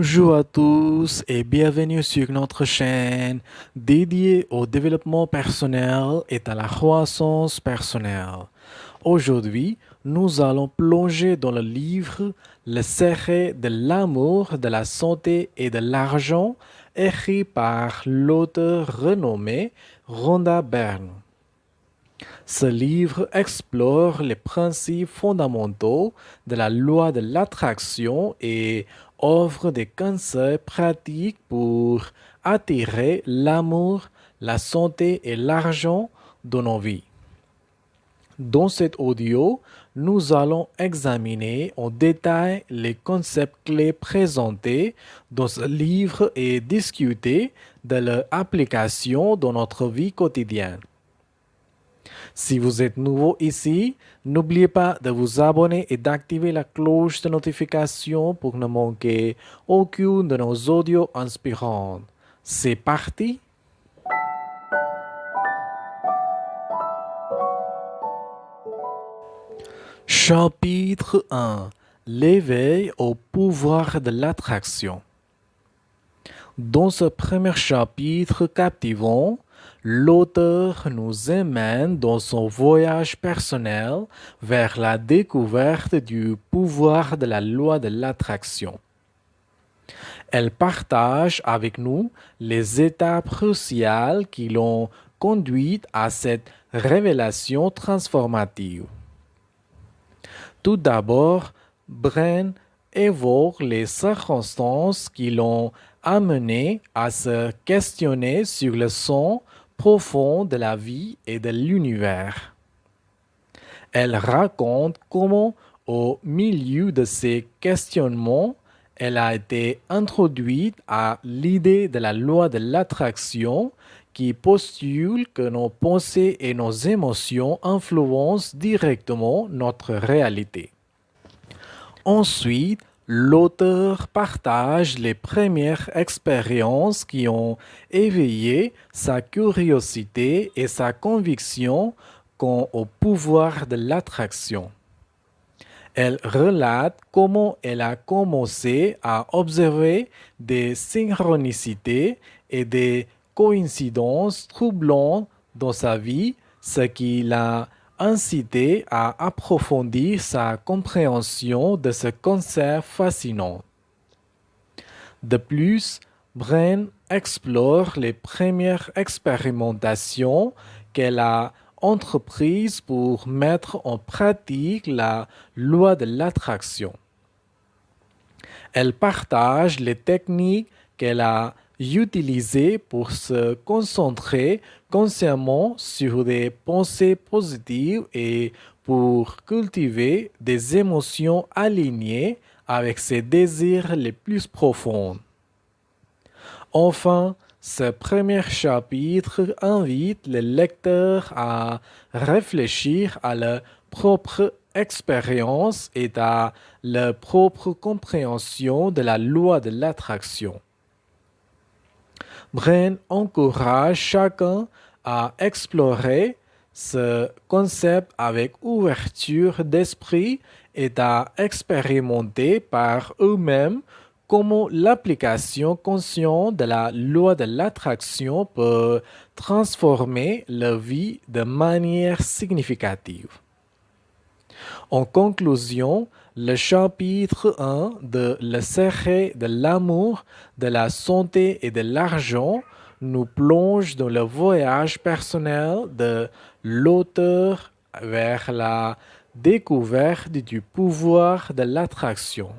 Bonjour à tous et bienvenue sur notre chaîne dédiée au développement personnel et à la croissance personnelle. Aujourd'hui, nous allons plonger dans le livre Le secret de l'amour, de la santé et de l'argent, écrit par l'auteur renommé Rhonda Byrne. Ce livre explore les principes fondamentaux de la loi de l'attraction et offre des conseils pratiques pour attirer l'amour, la santé et l'argent dans nos vies. Dans cet audio, nous allons examiner en détail les concepts clés présentés dans ce livre et discuter de leur application dans notre vie quotidienne. Si vous êtes nouveau ici, n'oubliez pas de vous abonner et d'activer la cloche de notification pour ne manquer aucun de nos audios inspirants. C'est parti! Chapitre 1. L'éveil au pouvoir de l'attraction. Dans ce premier chapitre captivant, l'auteur nous emmène dans son voyage personnel vers la découverte du pouvoir de la loi de l'attraction. Elle partage avec nous les étapes cruciales qui l'ont conduite à cette révélation transformative. Tout d'abord, Bren évoque les circonstances qui l'ont amené à se questionner sur le sens profond de la vie et de l'univers. Elle raconte comment, au milieu de ces questionnements, elle a été introduite à l'idée de la loi de l'attraction qui postule que nos pensées et nos émotions influencent directement notre réalité. Ensuite, l'auteur partage les premières expériences qui ont éveillé sa curiosité et sa conviction quant au pouvoir de l'attraction. Elle relate comment elle a commencé à observer des synchronicités et des coïncidences troublantes dans sa vie, ce qui l'a incité à approfondir sa compréhension de ce concept fascinant. De plus, Bren explore les premières expérimentations qu'elle a entreprises pour mettre en pratique la loi de l'attraction. Elle partage les techniques qu'elle a utilisées pour se concentrer consciemment sur des pensées positives et pour cultiver des émotions alignées avec ses désirs les plus profonds. Enfin, ce premier chapitre invite le lecteur à réfléchir à leur propre expérience et à leur propre compréhension de la loi de l'attraction. Bren encourage chacun à explorer ce concept avec ouverture d'esprit et à expérimenter par eux-mêmes comment l'application consciente de la loi de l'attraction peut transformer leur vie de manière significative. En conclusion, le chapitre 1 de Le secret de l'amour, de la santé et de l'argent nous plonge dans le voyage personnel de l'auteur vers la découverte du pouvoir de l'attraction.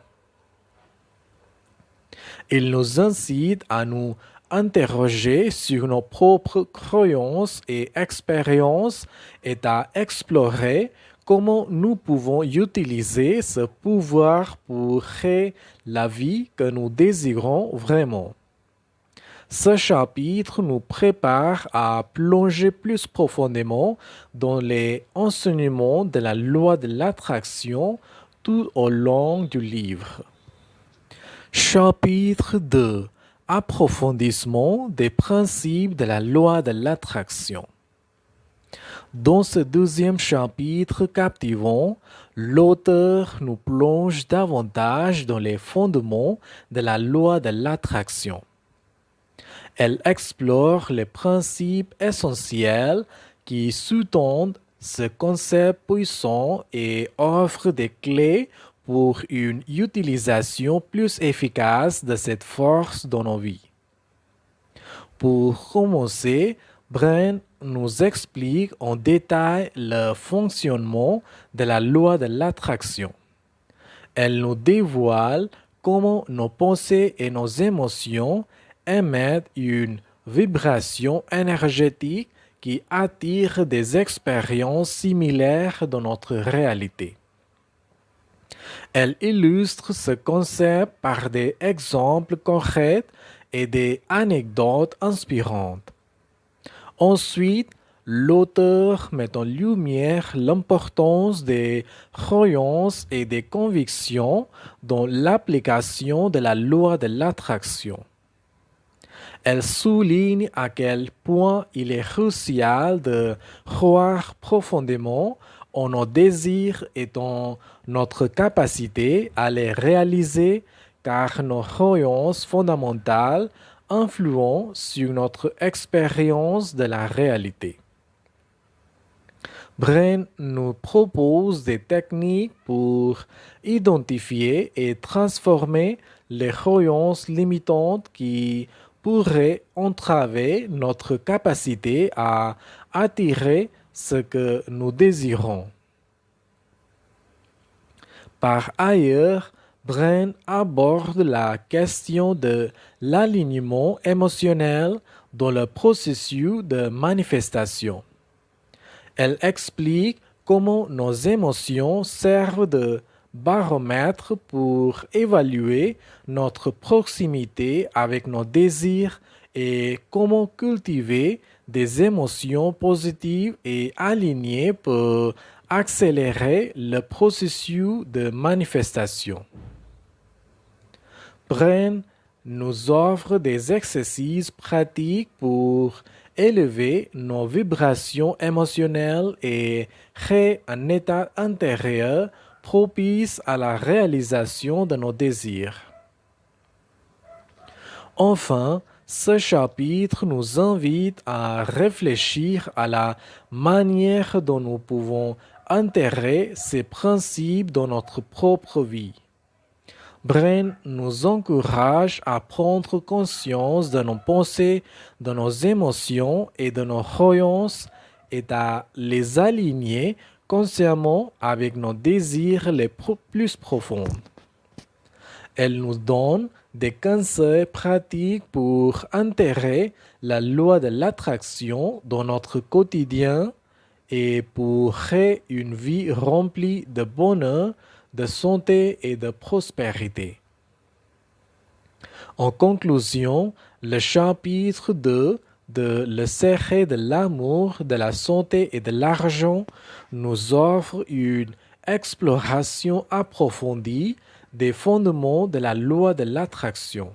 Il nous incite à nous interroger sur nos propres croyances et expériences et à explorer comment nous pouvons utiliser ce pouvoir pour créer la vie que nous désirons vraiment. Ce chapitre nous prépare à plonger plus profondément dans les enseignements de la loi de l'attraction tout au long du livre. Chapitre 2. Approfondissement des principes de la loi de l'attraction. Dans ce deuxième chapitre captivant, l'auteur nous plonge davantage dans les fondements de la loi de l'attraction. Elle explore les principes essentiels qui sous-tendent ce concept puissant et offre des clés pour une utilisation plus efficace de cette force dans nos vies. Pour commencer, Bren nous explique en détail le fonctionnement de la loi de l'attraction. Elle nous dévoile comment nos pensées et nos émotions émettent une vibration énergétique qui attire des expériences similaires dans notre réalité. Elle illustre ce concept par des exemples concrets et des anecdotes inspirantes. Ensuite, l'auteur met en lumière l'importance des croyances et des convictions dans l'application de la loi de l'attraction. Elle souligne à quel point il est crucial de croire profondément en nos désirs et en notre capacité à les réaliser, car nos croyances fondamentales influent sur notre expérience de la réalité. Bren nous propose des techniques pour identifier et transformer les croyances limitantes qui pourraient entraver notre capacité à attirer ce que nous désirons. Par ailleurs, Bren aborde la question de l'alignement émotionnel dans le processus de manifestation. Elle explique comment nos émotions servent de baromètre pour évaluer notre proximité avec nos désirs et comment cultiver des émotions positives et alignées peut accélérer le processus de manifestation. Bren nous offre des exercices pratiques pour élever nos vibrations émotionnelles et créer un état intérieur propice à la réalisation de nos désirs. Enfin, ce chapitre nous invite à réfléchir à la manière dont nous pouvons intégrer ces principes dans notre propre vie. Bren nous encourage à prendre conscience de nos pensées, de nos émotions et de nos croyances et à les aligner consciemment avec nos désirs les plus profonds. Elle nous donne des conseils pratiques pour intégrer la loi de l'attraction dans notre quotidien et pour créer une vie remplie de bonheur, de santé et de prospérité. En conclusion, le chapitre 2 de Le secret de l'amour, de la santé et de l'argent nous offre une exploration approfondie des fondements de la loi de l'attraction.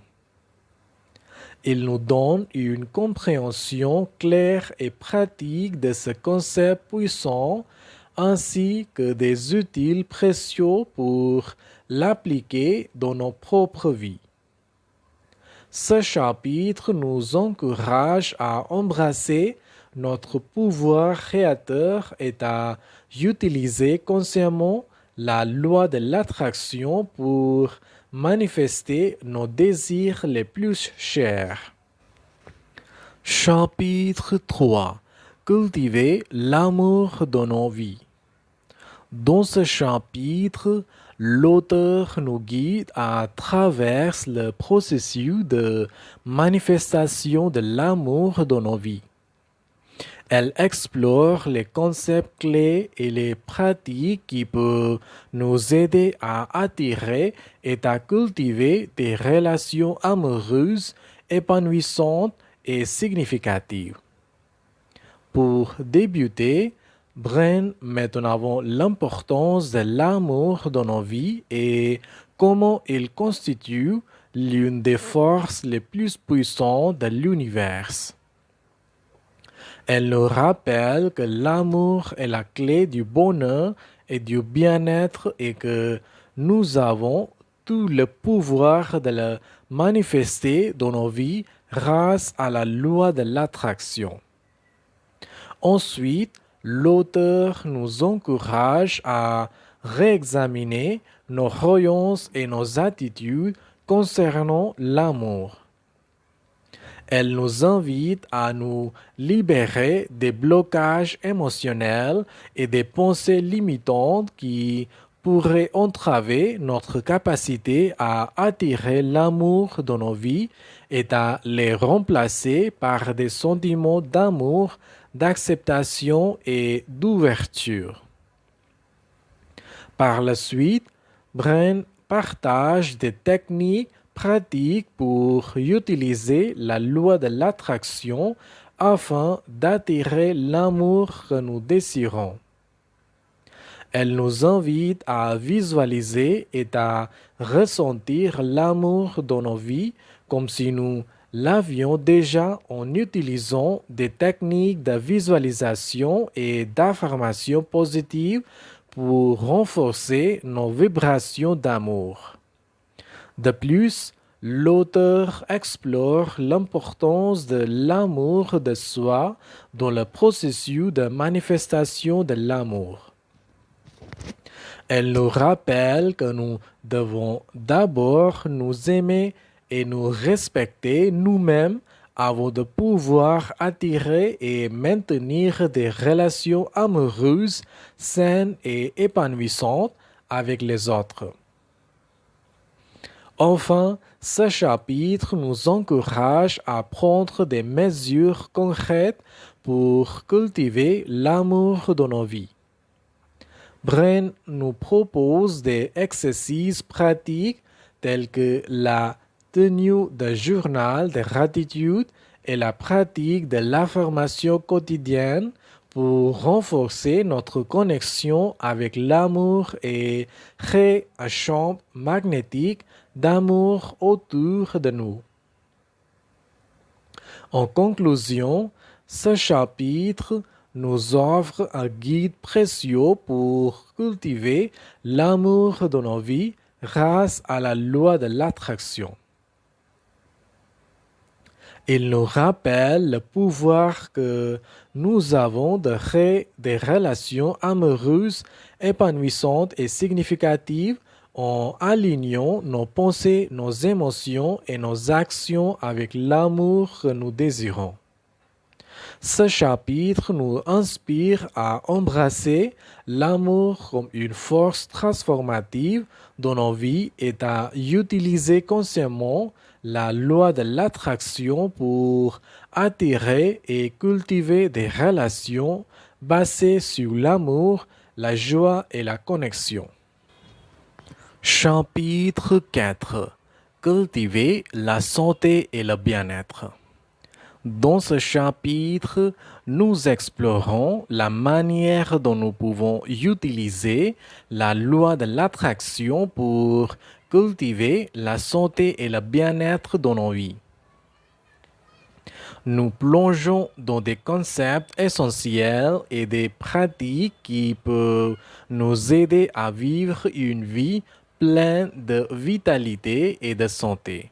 Il nous donne une compréhension claire et pratique de ce concept puissant ainsi que des outils précieux pour l'appliquer dans nos propres vies. Ce chapitre nous encourage à embrasser notre pouvoir créateur et à utiliser consciemment la loi de l'attraction pour manifester nos désirs les plus chers. Chapitre 3. Cultiver l'amour dans nos vies. Dans ce chapitre, l'auteur nous guide à travers le processus de manifestation de l'amour dans nos vies. Elle explore les concepts clés et les pratiques qui peuvent nous aider à attirer et à cultiver des relations amoureuses épanouissantes et significatives. Pour débuter, Bren met en avant l'importance de l'amour dans nos vies et comment il constitue l'une des forces les plus puissantes de l'univers. Elle nous rappelle que l'amour est la clé du bonheur et du bien-être et que nous avons tout le pouvoir de le manifester dans nos vies grâce à la loi de l'attraction. Ensuite, l'auteur nous encourage à réexaminer nos croyances et nos attitudes concernant l'amour. Elle nous invite à nous libérer des blocages émotionnels et des pensées limitantes qui pourraient entraver notre capacité à attirer l'amour dans nos vies et à les remplacer par des sentiments d'amour, d'acceptation et d'ouverture. Par la suite, Brain partage des techniques pratiques pour utiliser la loi de l'attraction afin d'attirer l'amour que nous désirons. Elle nous invite à visualiser et à ressentir l'amour dans nos vies comme si nous l'avions déjà en utilisant des techniques de visualisation et d'affirmation positive pour renforcer nos vibrations d'amour. De plus, l'auteur explore l'importance de l'amour de soi dans le processus de manifestation de l'amour. Elle nous rappelle que nous devons d'abord nous aimer et nous respecter nous-mêmes avant de pouvoir attirer et maintenir des relations amoureuses, saines et épanouissantes avec les autres. Enfin, ce chapitre nous encourage à prendre des mesures concrètes pour cultiver l'amour dans nos vies. Brain nous propose des exercices pratiques tels que la tenue de journal de gratitude et la pratique de l'affirmation quotidienne pour renforcer notre connexion avec l'amour et créer un champ magnétique d'amour autour de nous. En conclusion, ce chapitre nous offre un guide précieux pour cultiver l'amour dans nos vies grâce à la loi de l'attraction. Il nous rappelle le pouvoir que nous avons de créer des relations amoureuses épanouissantes et significatives en alignant nos pensées, nos émotions et nos actions avec l'amour que nous désirons. Ce chapitre nous inspire à embrasser l'amour comme une force transformative dans nos vies et à utiliser consciemment la loi de l'attraction pour attirer et cultiver des relations basées sur l'amour, la joie et la connexion. Chapitre 4. Cultiver la santé et le bien-être. Dans ce chapitre, nous explorons la manière dont nous pouvons utiliser la loi de l'attraction pour cultiver la santé et le bien-être dans nos vies. Nous plongeons dans des concepts essentiels et des pratiques qui peuvent nous aider à vivre une vie pleine de vitalité et de santé.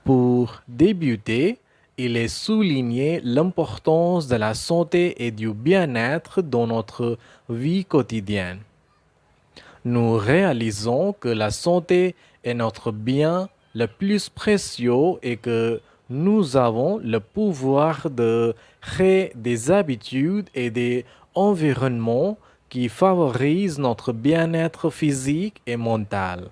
Pour débuter, il est souligné l'importance de la santé et du bien-être dans notre vie quotidienne. Nous réalisons que la santé est notre bien le plus précieux et que nous avons le pouvoir de créer des habitudes et des environnements qui favorisent notre bien-être physique et mental.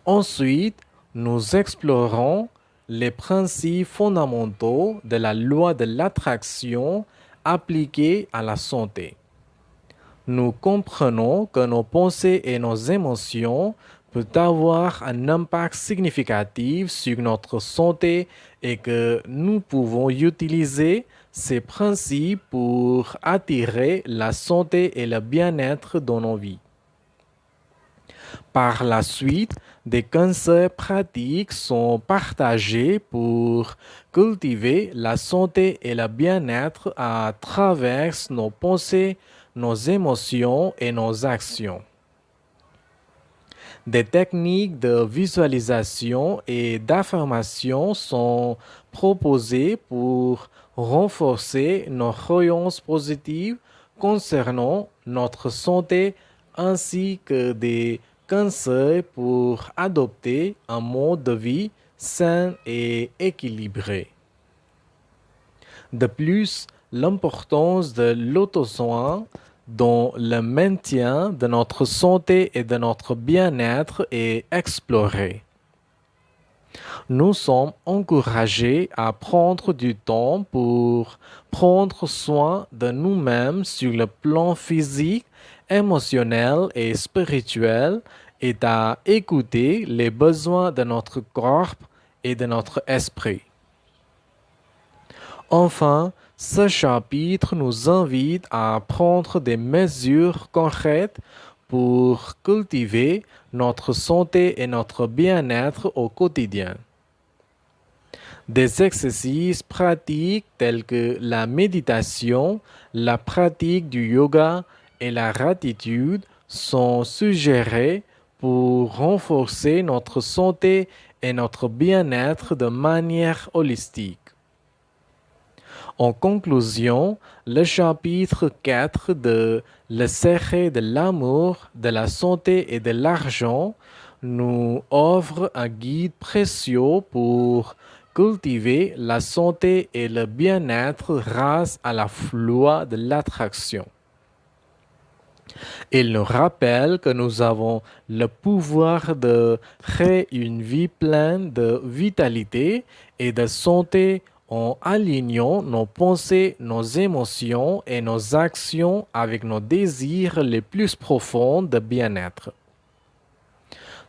Ensuite, nous explorons les principes fondamentaux de la loi de l'attraction appliqués à la santé. Nous comprenons que nos pensées et nos émotions peuvent avoir un impact significatif sur notre santé et que nous pouvons utiliser ces principes pour attirer la santé et le bien-être dans nos vies. Par la suite, des conseils pratiques sont partagés pour cultiver la santé et le bien-être à travers nos pensées, nos émotions et nos actions. Des techniques de visualisation et d'affirmation sont proposées pour renforcer nos croyances positives concernant notre santé ainsi que des conseils pour adopter un mode de vie sain et équilibré. De plus, l'importance de l'auto-soin dans le maintien de notre santé et de notre bien-être est explorée. Nous sommes encouragés à prendre du temps pour prendre soin de nous-mêmes sur le plan physique, émotionnel et spirituel et à écouter les besoins de notre corps et de notre esprit. Enfin, ce chapitre nous invite à prendre des mesures concrètes pour cultiver notre santé et notre bien-être au quotidien. Des exercices pratiques tels que la méditation, la pratique du yoga et la gratitude sont suggérés pour renforcer notre santé et notre bien-être de manière holistique. En conclusion, le chapitre 4 de Le secret de l'amour, de la santé et de l'argent nous offre un guide précieux pour cultiver la santé et le bien-être grâce à la loi de l'attraction. Il nous rappelle que nous avons le pouvoir de créer une vie pleine de vitalité et de santé en alignant nos pensées, nos émotions et nos actions avec nos désirs les plus profonds de bien-être.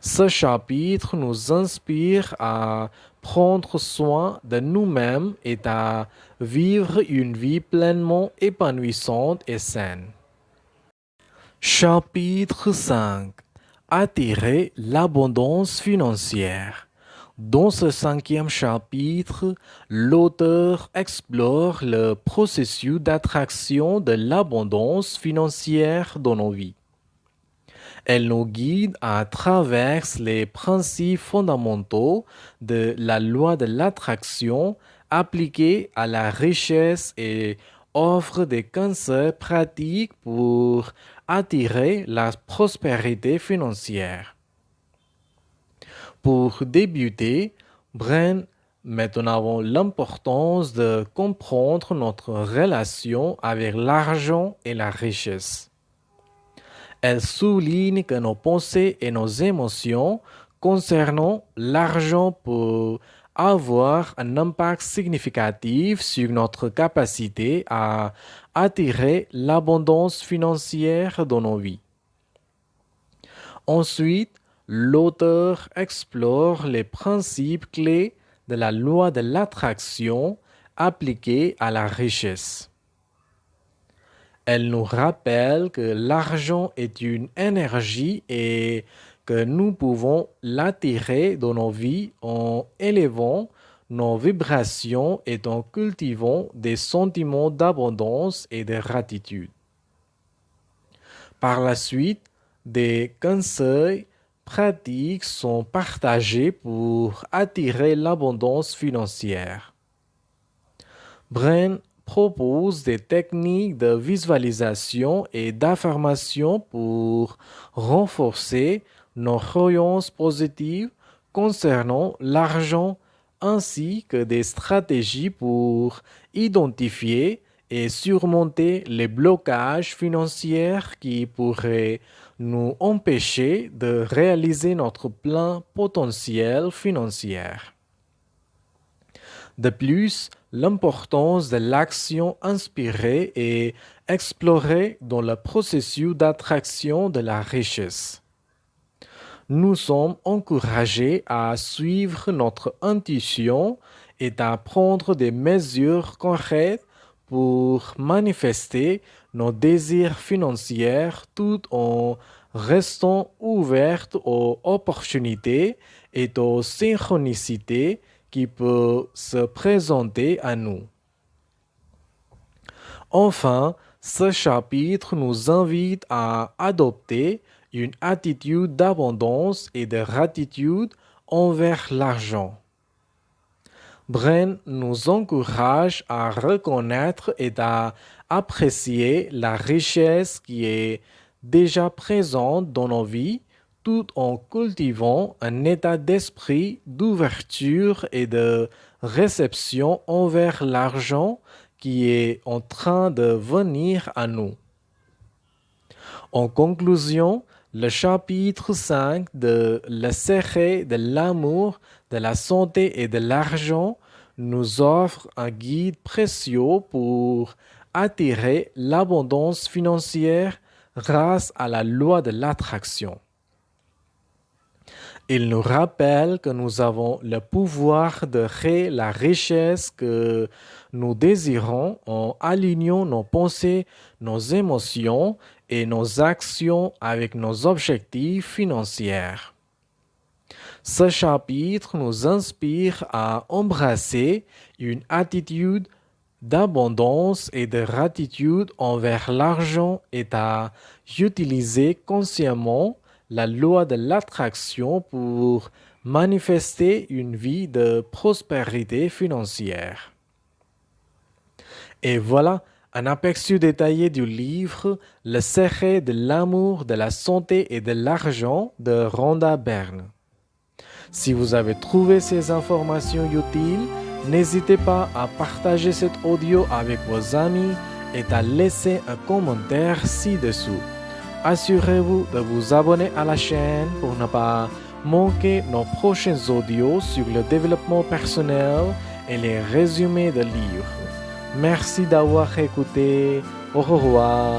Ce chapitre nous inspire à prendre soin de nous-mêmes et à vivre une vie pleinement épanouissante et saine. Chapitre 5. Attirer l'abondance financière. Dans ce cinquième chapitre, l'auteur explore le processus d'attraction de l'abondance financière dans nos vies. Elle nous guide à travers les principes fondamentaux de la loi de l'attraction appliquée à la richesse et offre des conseils pratiques pour attirer la prospérité financière. Pour débuter, Bren met en avant l'importance de comprendre notre relation avec l'argent et la richesse. Elle souligne que nos pensées et nos émotions concernant l'argent peuvent avoir un impact significatif sur notre capacité à attirer l'abondance financière dans nos vies. Ensuite, l'auteur explore les principes clés de la loi de l'attraction appliquée à la richesse. Elle nous rappelle que l'argent est une énergie et que nous pouvons l'attirer dans nos vies en élevant nos vibrations et en cultivant des sentiments d'abondance et de gratitude. Par la suite, des conseils pratiques sont partagés pour attirer l'abondance financière. Bren propose des techniques de visualisation et d'affirmation pour renforcer nos croyances positives concernant l'argent ainsi que des stratégies pour identifier et surmonter les blocages financiers qui pourraient nous empêcher de réaliser notre plein potentiel financier. De plus, l'importance de l'action inspirée et explorée dans le processus d'attraction de la richesse. Nous sommes encouragés à suivre notre intuition et à prendre des mesures concrètes pour manifester nos désirs financiers tout en Restons ouverts aux opportunités et aux synchronicités qui peuvent se présenter à nous. Enfin, ce chapitre nous invite à adopter une attitude d'abondance et de gratitude envers l'argent. Bren nous encourage à reconnaître et à apprécier la richesse qui est déjà présente dans nos vies tout en cultivant un état d'esprit d'ouverture et de réception envers l'argent qui est en train de venir à nous. En conclusion, le chapitre 5 de Le secret de l'amour, de la santé et de l'argent nous offre un guide précieux pour attirer l'abondance financière grâce à la loi de l'attraction. Il nous rappelle que nous avons le pouvoir de créer la richesse que nous désirons en alignant nos pensées, nos émotions et nos actions avec nos objectifs financiers. Ce chapitre nous inspire à embrasser une attitude d'abondance et de gratitude envers l'argent et à utiliser consciemment la loi de l'attraction pour manifester une vie de prospérité financière. Et voilà un aperçu détaillé du livre Le secret de l'amour, de la santé et de l'argent de Rhonda Byrne. Si vous avez trouvé ces informations utiles, n'hésitez pas à partager cet audio avec vos amis et à laisser un commentaire ci-dessous. Assurez-vous de vous abonner à la chaîne pour ne pas manquer nos prochains audios sur le développement personnel et les résumés de livres. Merci d'avoir écouté. Au revoir.